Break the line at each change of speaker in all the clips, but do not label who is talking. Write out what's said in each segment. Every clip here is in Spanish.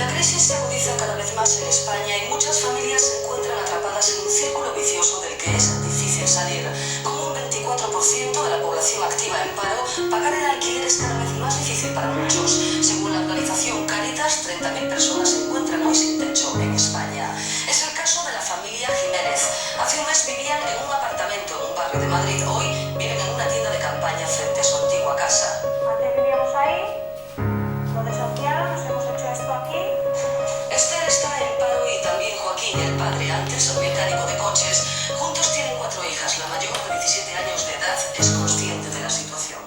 La crisis se agudiza cada vez más en España y muchas familias se encuentran atrapadas en un círculo vicioso del que es difícil salir. Con un 24% de la población activa en paro, pagar el alquiler es cada vez más difícil para muchos. Según la organización Cáritas, 30.000 personas se encuentran hoy sin techo en España. Es el caso de la familia Jiménez. Hace un mes vivían en un apartamento en un barrio de Madrid. Hoy viven en una tienda de campaña frente a su antigua casa.
Antes vivíamos ahí, lo desahuciaron, nos hemos hecho esto aquí.
Esther está en paro y también Joaquín, el padre, antes mecánico de coches. Juntos tienen 4 hijas. La mayor, de 17 años de edad, es consciente de la situación.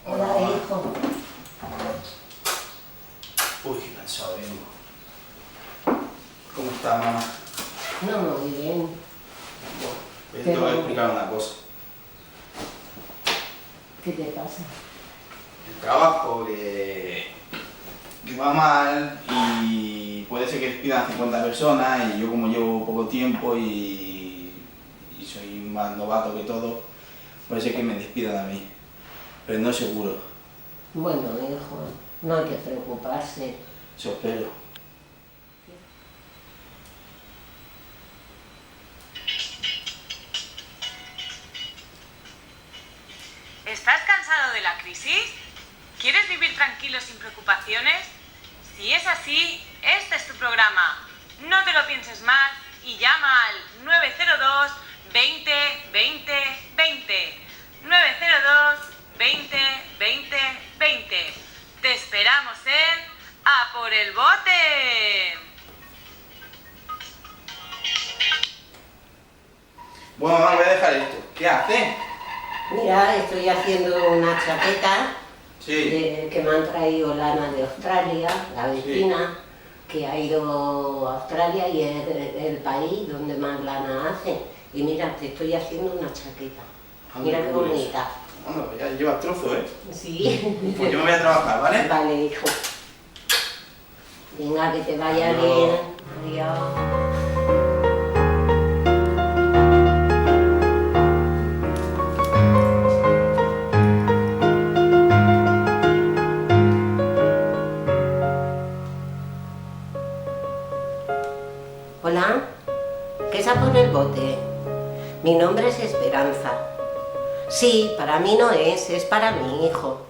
Hola, hijo.
Uy, qué cansado vengo. ¿Cómo está, mamá?
No, muy bien.
Te voy a explicar una cosa.
¿Qué te pasa?
El trabajo que va mal y puede ser que despidan 50 personas y yo como llevo poco tiempo y soy más novato que todo, puede ser que me despidan a mí. Pero no es seguro.
Bueno, hijo, no hay que preocuparse.
Eso espero.
¿Estás cansado de la crisis? ¿Quieres vivir tranquilo sin preocupaciones? Si es así, este es tu programa. No te lo pienses más y llama al 902 20 20 20. 902 20 20 20. Te esperamos en A por el bote.
Bueno, mamá, voy a dejar esto. ¿Qué hace?
Mira, estoy haciendo una chaqueta
Sí.
que me han traído lana de Australia, la vecina, que ha ido a Australia y es el país donde más lana hace. Y mira, te estoy haciendo una chaqueta. Mira qué bonita.
Bueno, ya llevas trozo, ¿eh?
Sí.
Pues yo me voy a trabajar, ¿vale?
Vale, hijo. Venga, que te vaya
Adiós.
bien. Adiós. Hola, ¿qué es A por el bote? Mi nombre es Esperanza. Sí, para mí no es para mi hijo.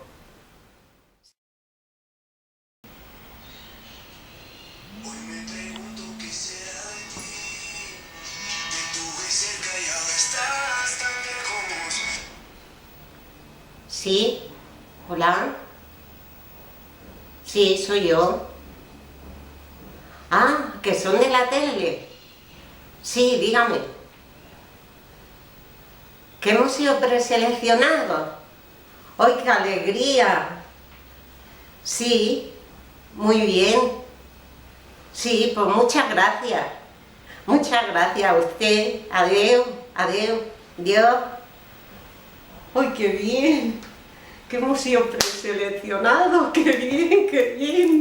Hoy me pregunto qué será de ti. Te tuve cerca y ahora estás tan lejos.
Sí, hola. Sí, soy yo. Ah, que son de la tele. Sí, dígame. Que hemos sido preseleccionados. ¡Ay, qué alegría! Sí, muy bien. Sí, pues muchas gracias. Muchas gracias a usted. Adiós, adiós, Dios. ¡Ay, qué bien! Que hemos sido preseleccionados. ¡Qué bien, qué bien!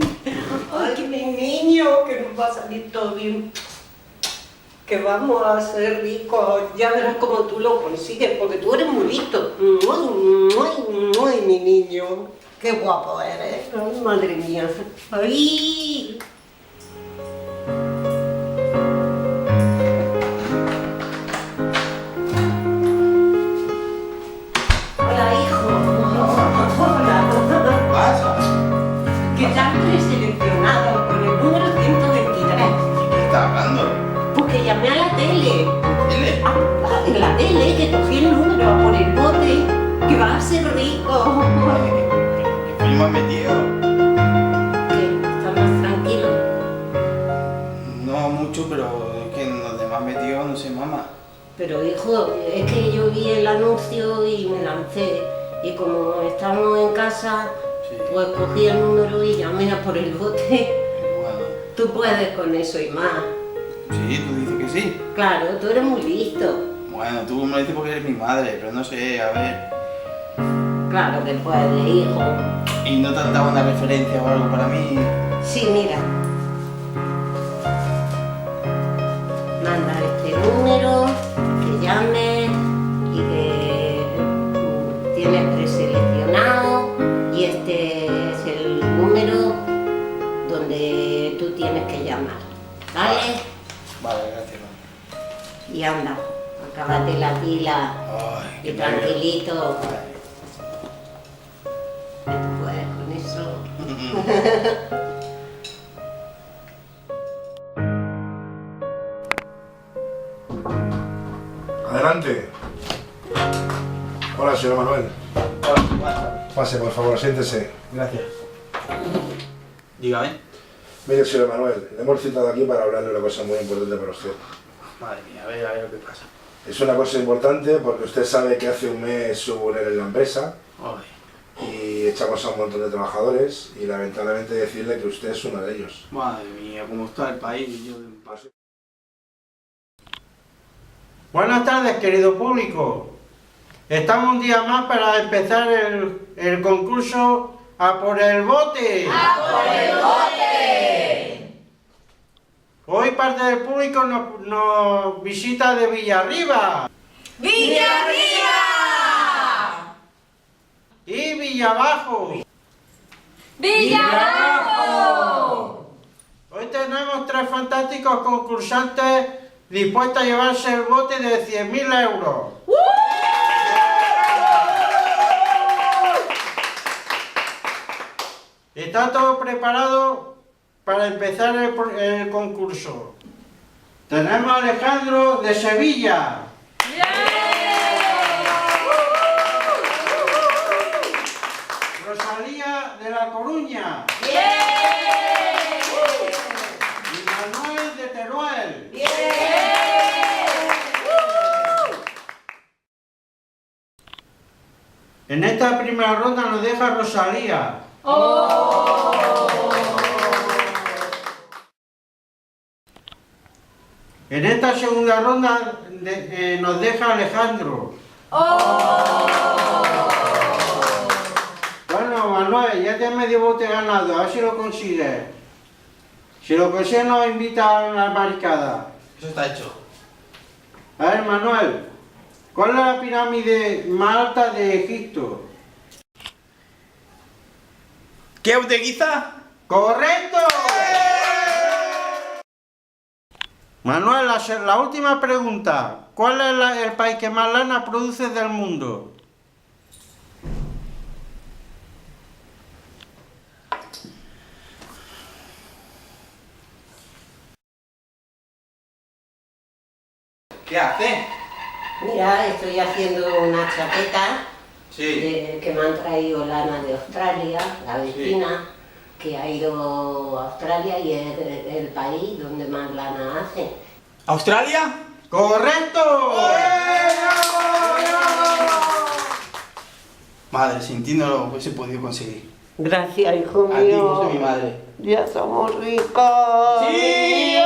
¡Ay, que mi niño! Que nos va a salir todo bien. Que vamos a ser ricos. Ya verás cómo tú lo consigues, porque tú eres muy listo. ¡Ay, mi niño! ¡Qué guapo eres! ¡Ay, madre mía! ¡Ay! Hola, hijo. Hola.
¿Qué pasa?
Que te han preseleccionado con el número 123.
¿Qué está hablando?
Porque llamé a la tele.
¿Tele?
En la tele, que cogí el número a por el bote, que va a ser rico.
¿Qué frío me has metido?
¿Qué? ¿Estás más tranquilo?
No mucho, pero es que en los demás metido, no sé, mamá.
Pero hijo, es que yo vi el anuncio y me lancé. Y como estamos en casa,
Sí.
pues cogí el número y llamé a por el bote.
Bueno,
Tú puedes con eso y más.
sí, tú dices que sí.
Claro, tú eres muy listo.
Bueno, tú me lo dices porque eres mi madre, pero no sé, a ver.
Claro que puedes, hijo.
¿Y no te han dado una referencia o algo para mí?
Sí, mira. donde tú tienes que llamar, ¿vale?
Vale, gracias, mami.
Y anda, acábate la pila
Ay,
y
qué
tranquilito.
Ay.
Que tú puedes con eso.
Adelante. Hola, señor Manuel.
Hola, buenas tardes.
Pase, por favor, siéntese.
Gracias. Dígame.
Mire, señor Manuel, le hemos citado aquí para hablarle de una cosa muy importante para usted.
Madre mía, a ver lo que pasa.
Es una cosa importante porque usted sabe que hace un mes hubo un ERE en la empresa
Ay,
y echamos a un montón de trabajadores y lamentablemente decirle que usted es uno de ellos.
madre mía, cómo está el país. Yo...
Buenas tardes, querido público. Estamos un día más para empezar el concurso A por el bote. ¡A por el bote! Hoy parte del público nos visita de Villarriba. ¡Villarriba! Y Villabajo. ¡Villabajo! Hoy tenemos 3 fantásticos concursantes dispuestos a llevarse el bote de 100.000 euros. Está todo preparado para empezar el concurso. Tenemos a Alejandro de Sevilla. Rosalía de La Coruña. Y Manuel de Teruel. En esta primera ronda nos deja Rosalía. En esta segunda ronda nos deja Alejandro. Bueno, Manuel, ya te medio bote ganado, a ver si lo consigues. Si lo consigues nos invita a una barricada.
Eso está hecho.
A ver, Manuel, ¿cuál es la pirámide más alta de Egipto?
¿Keops de Giza?
¡Correcto! Manuel, la última pregunta. ¿Cuál es el país que más lana produce del mundo?
¿Qué hace?
Mira, estoy haciendo una chaqueta
Sí.
que me han traído lana de Australia, la vecina, que ha ido a Australia y es el país donde más lana hace.
¿Australia?
¡Correcto!
Madre, sin ti no lo hubiese podido conseguir.
Gracias, hijo
A ti,
mío.
por ser mi madre.
Ya somos ricos.
¡Sí!